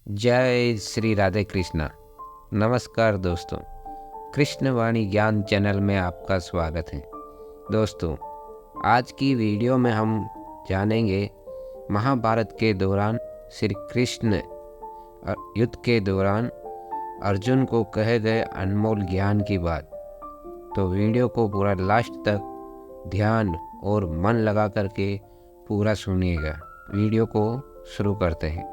जय श्री राधे कृष्णा। नमस्कार दोस्तों, कृष्णवाणी ज्ञान चैनल में आपका स्वागत है। दोस्तों, आज की वीडियो में हम जानेंगे महाभारत के दौरान श्री कृष्ण युद्ध के दौरान अर्जुन को कहे गए अनमोल ज्ञान की बात। तो वीडियो को पूरा लास्ट तक ध्यान और मन लगा करके पूरा सुनिएगा। वीडियो को शुरू करते हैं।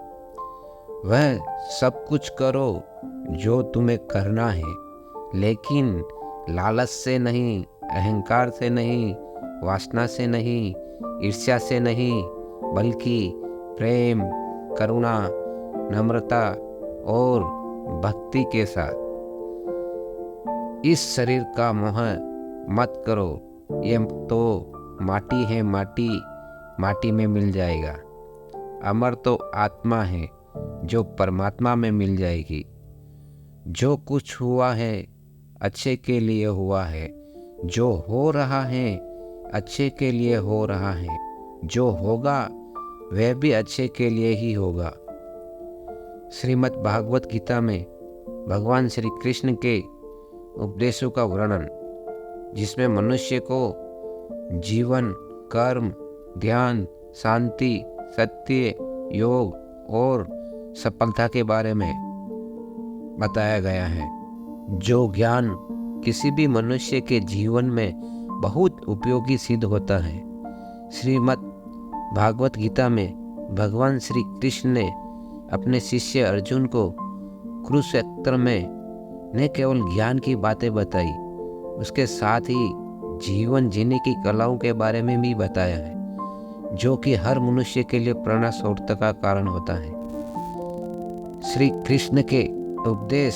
वह सब कुछ करो जो तुम्हें करना है, लेकिन लालच से नहीं, अहंकार से नहीं, वासना से नहीं, ईर्ष्या से नहीं, बल्कि प्रेम, करुणा, नम्रता और भक्ति के साथ। इस शरीर का मोह मत करो, ये तो माटी है, माटी में मिल जाएगा। अमर तो आत्मा है जो परमात्मा में मिल जाएगी। जो कुछ हुआ है अच्छे के लिए हुआ है, जो हो रहा है अच्छे के लिए हो रहा है, जो होगा वह भी अच्छे के लिए ही होगा। श्रीमद् भागवत गीता में भगवान श्री कृष्ण के उपदेशों का वर्णन, जिसमें मनुष्य को जीवन, कर्म, ध्यान, शांति, सत्य, योग और सफलता के बारे में बताया गया है। जो ज्ञान किसी भी मनुष्य के जीवन में बहुत उपयोगी सिद्ध होता है। श्रीमद् भागवत गीता में भगवान श्री कृष्ण ने अपने शिष्य अर्जुन को कुरुक्षेत्र में न केवल ज्ञान की बातें बताई, उसके साथ ही जीवन जीने की कलाओं के बारे में भी बताया है, जो कि हर मनुष्य के लिए प्रेरणा स्रोत का कारण होता है। श्री कृष्ण के उपदेश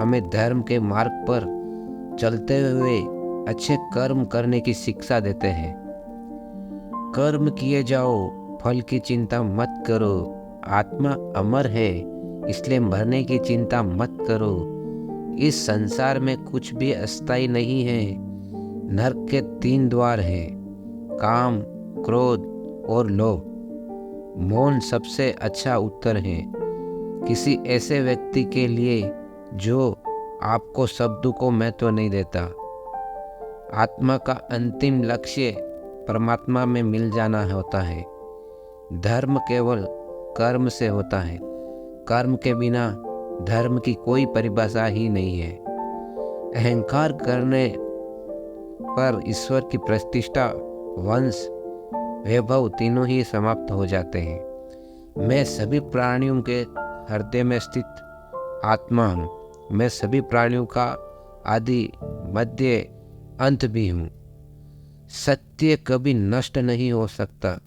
हमें धर्म के मार्ग पर चलते हुए अच्छे कर्म करने की शिक्षा देते हैं। कर्म किए जाओ, फल की चिंता मत करो। आत्मा अमर है, इसलिए मरने की चिंता मत करो। इस संसार में कुछ भी अस्थायी नहीं है। नरक के 3 द्वार हैं, काम, क्रोध और लोभ। मौन सबसे अच्छा उत्तर है किसी ऐसे व्यक्ति के लिए जो आपको शब्दों को महत्व नहीं देता। आत्मा का अंतिम लक्ष्य परमात्मा में मिल जाना होता है। धर्म केवल कर्म से होता है। कर्म के बिना धर्म की कोई परिभाषा ही नहीं है। अहंकार करने पर ईश्वर की प्रतिष्ठा, वंश, वैभव तीनों ही समाप्त हो जाते हैं। मैं सभी प्राणियों के हृदय में स्थित आत्मा हूँ। मैं सभी प्राणियों का आदि, मध्य, अंत भी हूँ। सत्य कभी नष्ट नहीं हो सकता।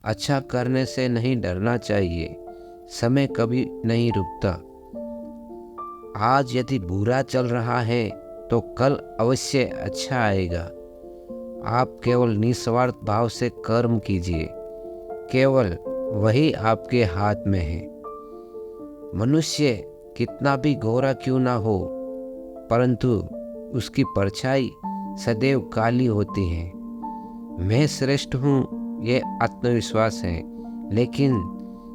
अच्छा करने से नहीं डरना चाहिए। समय कभी नहीं रुकता। आज यदि बुरा चल रहा है तो कल अवश्य अच्छा आएगा। आप केवल निस्वार्थ भाव से कर्म कीजिए, केवल वही आपके हाथ में है। मनुष्य कितना भी गोरा क्यों ना हो, परंतु उसकी परछाई सदैव काली होती है। मैं श्रेष्ठ हूँ यह आत्मविश्वास है, लेकिन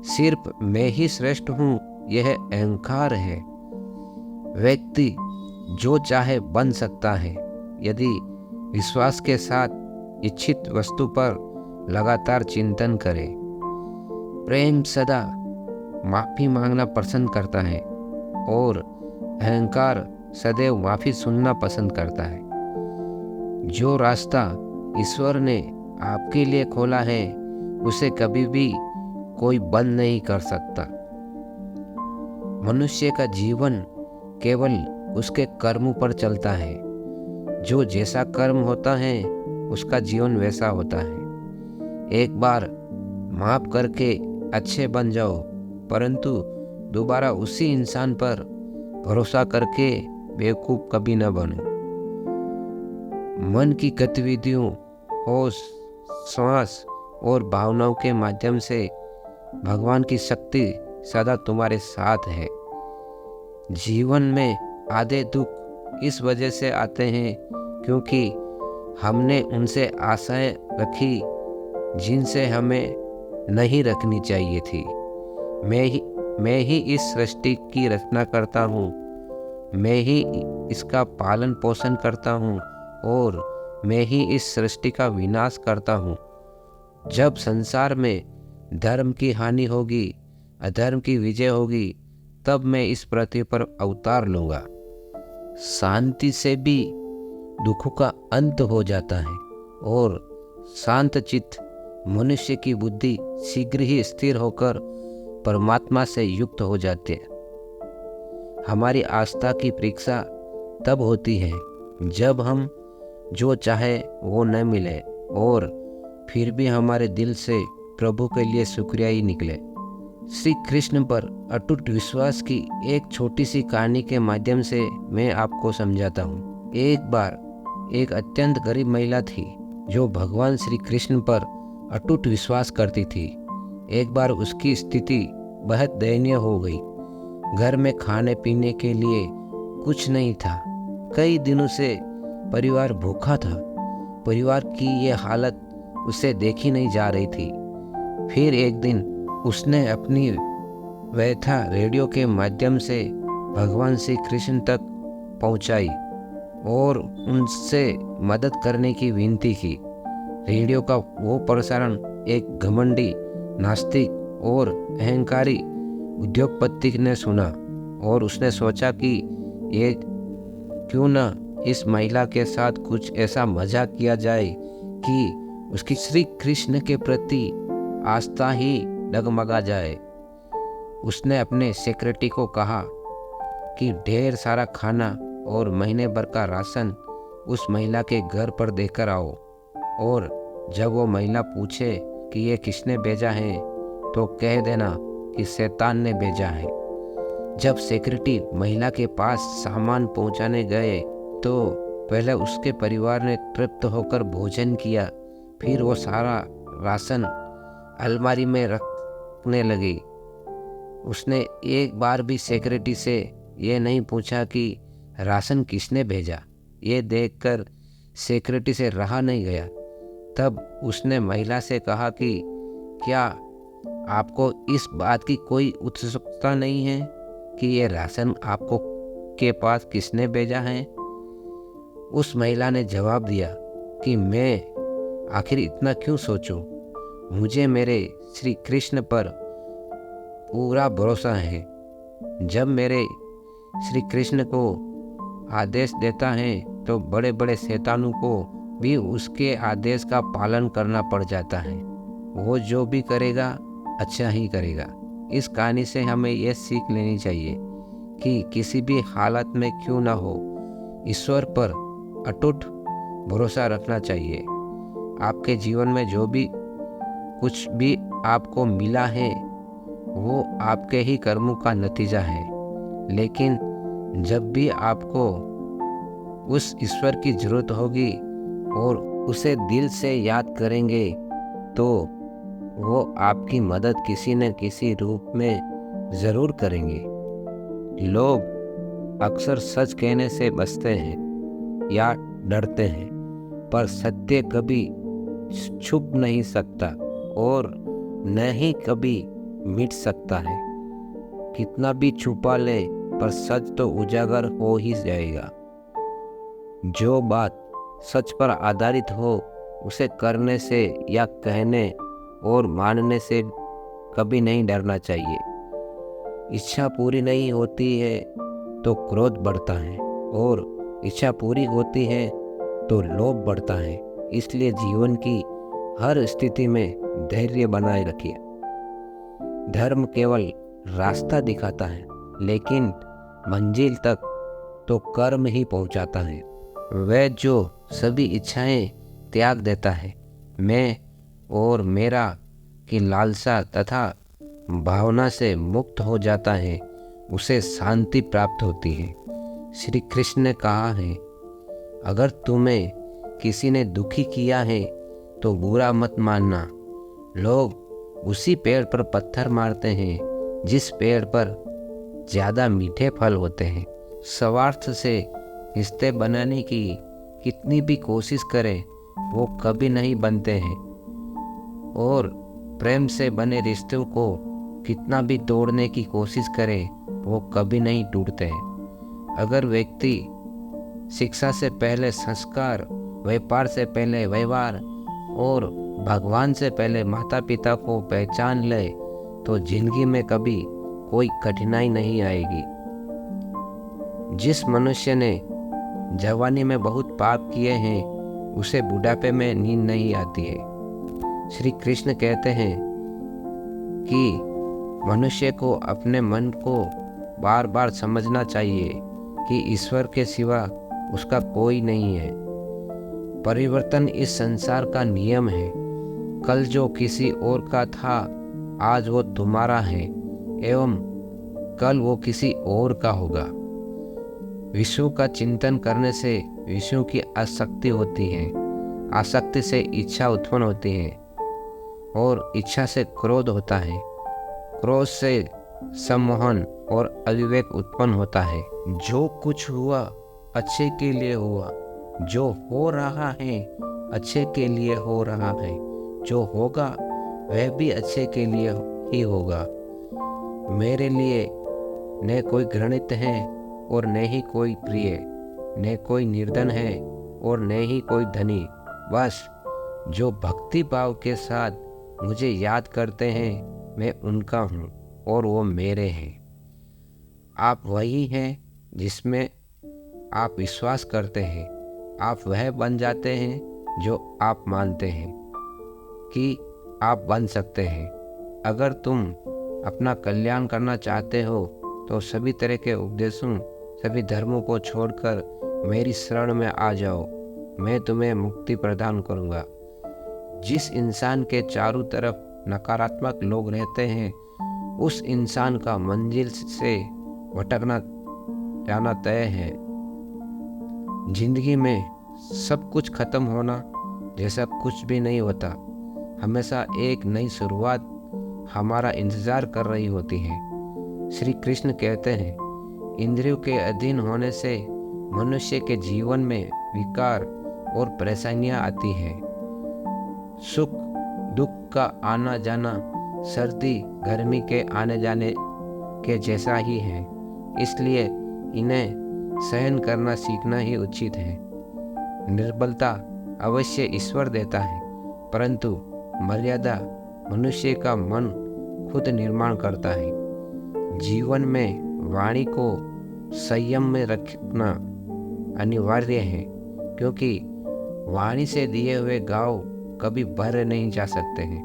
सिर्फ मैं ही श्रेष्ठ हूँ यह अहंकार है। व्यक्ति जो चाहे बन सकता है यदि विश्वास के साथ इच्छित वस्तु पर लगातार चिंतन करे। प्रेम सदा माफी मांगना पसंद करता है और अहंकार सदैव माफी सुनना पसंद करता है। जो रास्ता ईश्वर ने आपके लिए खोला है उसे कभी भी कोई बंद नहीं कर सकता। मनुष्य का जीवन केवल उसके कर्मों पर चलता है। जो जैसा कर्म होता है उसका जीवन वैसा होता है। एक बार माफ करके अच्छे बन जाओ, परंतु दोबारा उसी इंसान पर भरोसा करके बेवकूफ कभी न बनो। मन की गतिविधियों, होश, श्वास और भावनाओं के माध्यम से भगवान की शक्ति सदा तुम्हारे साथ है। जीवन में आधे दुख इस वजह से आते हैं क्योंकि हमने उनसे आशाएं रखी जिनसे हमें नहीं रखनी चाहिए थी। मैं ही इस सृष्टि की रचना करता हूँ, मैं ही इसका पालन पोषण करता हूँ और मैं ही इस सृष्टि का विनाश करता हूँ। जब संसार में धर्म की हानि होगी, अधर्म की विजय होगी, तब मैं इस पृथ्वी पर अवतार लूँगा। शांति से भी दुखों का अंत हो जाता है और शांत चित्त मनुष्य की बुद्धि शीघ्र ही स्थिर होकर परमात्मा से युक्त हो जाती है। हमारी आस्था की परीक्षा तब होती है जब हम जो चाहे वो न मिले और फिर भी हमारे दिल से प्रभु के लिए शुक्रिया ही निकले। श्री कृष्ण पर अटूट विश्वास की एक छोटी सी कहानी के माध्यम से मैं आपको समझाता हूँ। एक बार एक अत्यंत गरीब महिला थी जो भगवान श्री कृष्ण पर अटूट विश्वास करती थी। एक बार उसकी स्थिति बहुत दयनीय हो गई। घर में खाने पीने के लिए कुछ नहीं था। कई दिनों से परिवार भूखा था। परिवार की ये हालत उसे देखी नहीं जा रही थी। फिर एक दिन उसने अपनी व्यथा रेडियो के माध्यम से भगवान श्री कृष्ण तक पहुंचाई और उनसे मदद करने की विनती की। रेडियो का वो प्रसारण एक घमंडी, नास्तिक और अहंकारी उद्योगपति ने सुना और उसने सोचा कि ये क्यों न इस महिला के साथ कुछ ऐसा मजाक किया जाए कि उसकी श्री कृष्ण के प्रति आस्था ही डगमगा जाए। उसने अपने सेक्रेटरी को कहा कि ढेर सारा खाना और महीने भर का राशन उस महिला के घर पर देकर आओ और जब वो महिला पूछे कि ये किसने भेजा है तो कह देना कि शैतान ने भेजा है। जब सेक्रेटरी महिला के पास सामान पहुंचाने गए तो पहले उसके परिवार ने तृप्त होकर भोजन किया, फिर वो सारा राशन अलमारी में रखने लगी। उसने एक बार भी सेक्रेटरी से ये नहीं पूछा कि राशन किसने भेजा। ये देखकर सेक्रेटरी से रहा नहीं गया। तब उसने महिला से कहा कि क्या आपको इस बात की कोई उत्सुकता नहीं है कि ये राशन आपको के पास किसने भेजा है? उस महिला ने जवाब दिया कि मैं आखिर इतना क्यों सोचूं? मुझे मेरे श्री कृष्ण पर पूरा भरोसा है। जब मेरे श्री कृष्ण को आदेश देता है तो बड़े बड़े शैतानों को भी उसके आदेश का पालन करना पड़ जाता है। वो जो भी करेगा अच्छा ही करेगा। इस कहानी से हमें यह सीख लेनी चाहिए कि किसी भी हालत में क्यों ना हो, ईश्वर पर अटूट भरोसा रखना चाहिए। आपके जीवन में जो भी कुछ भी आपको मिला है वो आपके ही कर्मों का नतीजा है। लेकिन जब भी आपको उस ईश्वर की जरूरत होगी और उसे दिल से याद करेंगे तो वो आपकी मदद किसी न किसी रूप में ज़रूर करेंगे। लोग अक्सर सच कहने से बचते हैं या डरते हैं, पर सत्य कभी छुप नहीं सकता और न ही कभी मिट सकता है। कितना भी छुपा ले पर सच तो उजागर हो ही जाएगा। जो बात सच पर आधारित हो उसे करने से या कहने और मानने से कभी नहीं डरना चाहिए। इच्छा पूरी नहीं होती है तो क्रोध बढ़ता है और इच्छा पूरी होती है तो लोभ बढ़ता है। इसलिए जीवन की हर स्थिति में धैर्य बनाए रखिए। धर्म केवल रास्ता दिखाता है, लेकिन मंजिल तक तो कर्म ही पहुंचाता है। वह जो सभी इच्छाएं त्याग देता है, मैं और मेरा की लालसा तथा भावना से मुक्त हो जाता है, उसे शांति प्राप्त होती है। श्री कृष्ण ने कहा है, अगर तुम्हें किसी ने दुखी किया है तो बुरा मत मानना। लोग उसी पेड़ पर पत्थर मारते हैं जिस पेड़ पर ज़्यादा मीठे फल होते हैं। स्वार्थ से रिश्ते बनाने की कितनी भी कोशिश करें वो कभी नहीं बनते हैं और प्रेम से बने रिश्तों को कितना भी तोड़ने की कोशिश करे वो कभी नहीं टूटते हैं। अगर व्यक्ति शिक्षा से पहले संस्कार, व्यापार से पहले व्यवहार और भगवान से पहले माता पिता को पहचान ले तो जिंदगी में कभी कोई कठिनाई नहीं आएगी। जिस मनुष्य ने जवानी में बहुत पाप किए हैं उसे बुढ़ापे में नींद नहीं आती है। श्री कृष्ण कहते हैं कि मनुष्य को अपने मन को बार बार समझना चाहिए कि ईश्वर के सिवा उसका कोई नहीं है। परिवर्तन इस संसार का नियम है। कल जो किसी और का था आज वो तुम्हारा है एवं कल वो किसी और का होगा। विष्णु का चिंतन करने से विष्णु की आसक्ति होती है, आसक्ति से इच्छा उत्पन्न होती है और इच्छा से क्रोध होता है, क्रोध से सम्मोहन और अविवेक उत्पन्न होता है। जो कुछ हुआ अच्छे के लिए हुआ, जो हो रहा है अच्छे के लिए हो रहा है, जो होगा वह भी अच्छे के लिए ही होगा। मेरे लिए न कोई घृणित है और न ही कोई प्रिय, न कोई निर्धन है और न ही कोई धनी। बस जो भक्ति भाव के साथ मुझे याद करते हैं मैं उनका हूँ और वो मेरे हैं। आप वही हैं जिसमें आप विश्वास करते हैं। आप वह बन जाते हैं जो आप मानते हैं कि आप बन सकते हैं। अगर तुम अपना कल्याण करना चाहते हो तो सभी तरह के उपदेशों, सभी धर्मों को छोड़कर मेरी शरण में आ जाओ। मैं तुम्हें मुक्ति प्रदान करूंगा। जिस इंसान के चारों तरफ नकारात्मक लोग रहते हैं उस इंसान का मंजिल से भटकना जाना तय है। जिंदगी में सब कुछ खत्म होना जैसा कुछ भी नहीं होता। हमेशा एक नई शुरुआत हमारा इंतजार कर रही होती है। श्री कृष्ण कहते हैं, इंद्रियों के अधीन होने से मनुष्य के जीवन में विकार और परेशानियां आती हैं। सुख दुख का आना जाना सर्दी गर्मी के आने जाने के जैसा ही है, इसलिए इन्हें सहन करना सीखना ही उचित है। निर्बलता अवश्य ईश्वर देता है, परंतु मर्यादा मनुष्य का मन खुद निर्माण करता है। जीवन में वाणी को संयम में रखना अनिवार्य है, क्योंकि वाणी से दिए हुए गांव कभी भरे नहीं जा सकते हैं।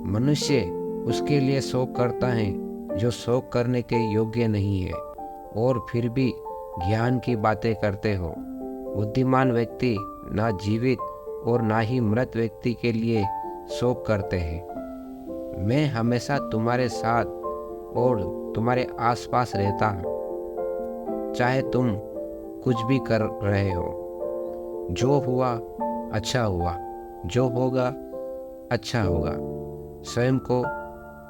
मनुष्य उसके लिए शोक करता है जो शोक करने के योग्य नहीं है और फिर भी ज्ञान की बातें करते हो। बुद्धिमान व्यक्ति ना जीवित और ना ही मृत व्यक्ति के लिए शोक करते हैं। मैं हमेशा तुम्हारे साथ और तुम्हारे आसपास रहता हूँ, चाहे तुम कुछ भी कर रहे हो। जो हुआ अच्छा हुआ, जो होगा अच्छा होगा। स्वयं को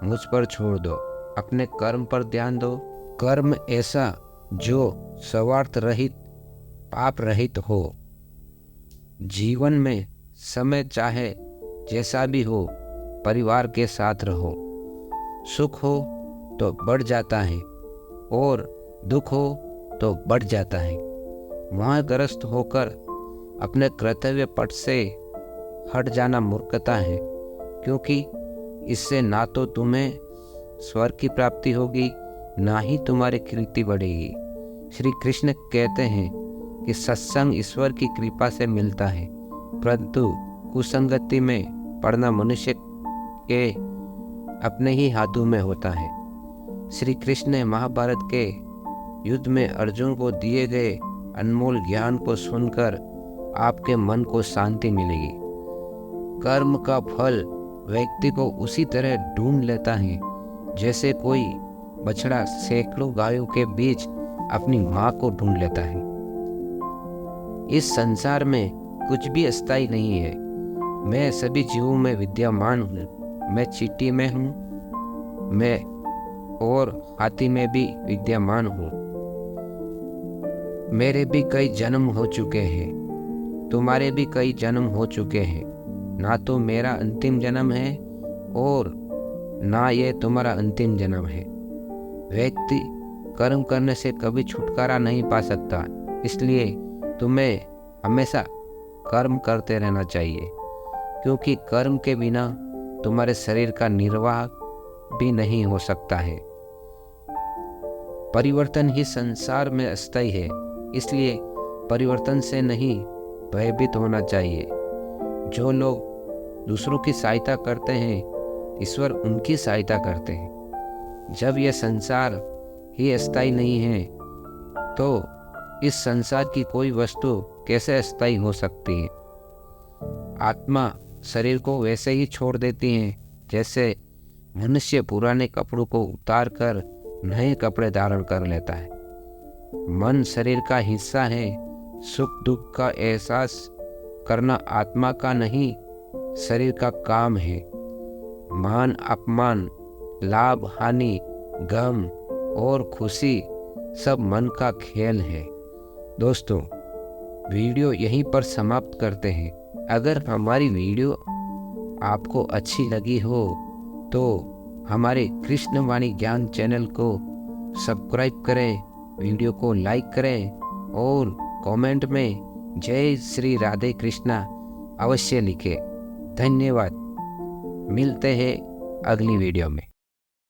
मुझ पर छोड़ दो, अपने कर्म पर ध्यान दो। कर्म ऐसा जो स्वार्थ रहित, पाप रहित हो। जीवन में समय चाहे जैसा भी हो, परिवार के साथ रहो। सुख हो तो बढ़ जाता है और दुख हो तो बढ़ जाता है। वहाँ ग्रस्त होकर अपने कर्तव्य पथ से हट जाना मूर्खता है, क्योंकि इससे ना तो तुम्हें स्वर्ग की प्राप्ति होगी ना ही तुम्हारी कीर्ति बढ़ेगी। श्री कृष्ण कहते हैं कि सत्संग ईश्वर की कृपा से मिलता है, परंतु कुसंगति में पड़ना मनुष्य के अपने ही हाथों में होता है। श्री कृष्ण ने महाभारत के युद्ध में अर्जुन को दिए गए अनमोल ज्ञान को सुनकर आपके मन को शांति मिलेगी। कर्म का फल व्यक्ति को उसी तरह ढूंढ लेता है जैसे कोई बछड़ा सैकड़ों गायों के बीच अपनी माँ को ढूंढ लेता है। इस संसार में कुछ भी अस्थायी नहीं है। मैं सभी जीवों में विद्यमान हूँ। मैं चींटी में हूँ, मैं और हाथी में भी विद्यमान हूँ। मेरे भी कई जन्म हो चुके हैं, तुम्हारे भी कई जन्म हो चुके हैं। ना तो मेरा अंतिम जन्म है और ना ये तुम्हारा अंतिम जन्म है। व्यक्ति कर्म करने से कभी छुटकारा नहीं पा सकता, इसलिए तुम्हें हमेशा कर्म करते रहना चाहिए, क्योंकि कर्म के बिना तुम्हारे शरीर का निर्वाह भी नहीं हो सकता है। परिवर्तन ही संसार में अस्थायी है, इसलिए परिवर्तन से नहीं भयभीत होना चाहिए। जो लोग दूसरों की सहायता करते हैं, ईश्वर उनकी सहायता करते हैं। जब यह संसार ही अस्थायी नहीं है, तो इस संसार की कोई वस्तु कैसे अस्थायी हो सकती है। आत्मा शरीर को वैसे ही छोड़ देती है जैसे मनुष्य पुराने कपड़ों को उतार कर नए कपड़े धारण कर लेता है। मन शरीर का हिस्सा है। सुख दुख का एहसास करना आत्मा का नहीं, शरीर का काम है। मान अपमान, लाभ हानि, गम और खुशी सब मन का खेल है। दोस्तों, वीडियो यहीं पर समाप्त करते हैं। अगर हमारी वीडियो आपको अच्छी लगी हो तो हमारे कृष्णवाणी ज्ञान चैनल को सब्सक्राइब करें, वीडियो को लाइक करें और कमेंट में जय श्री राधे कृष्णा अवश्य लिखें। धन्यवाद। मिलते हैं अगली वीडियो में।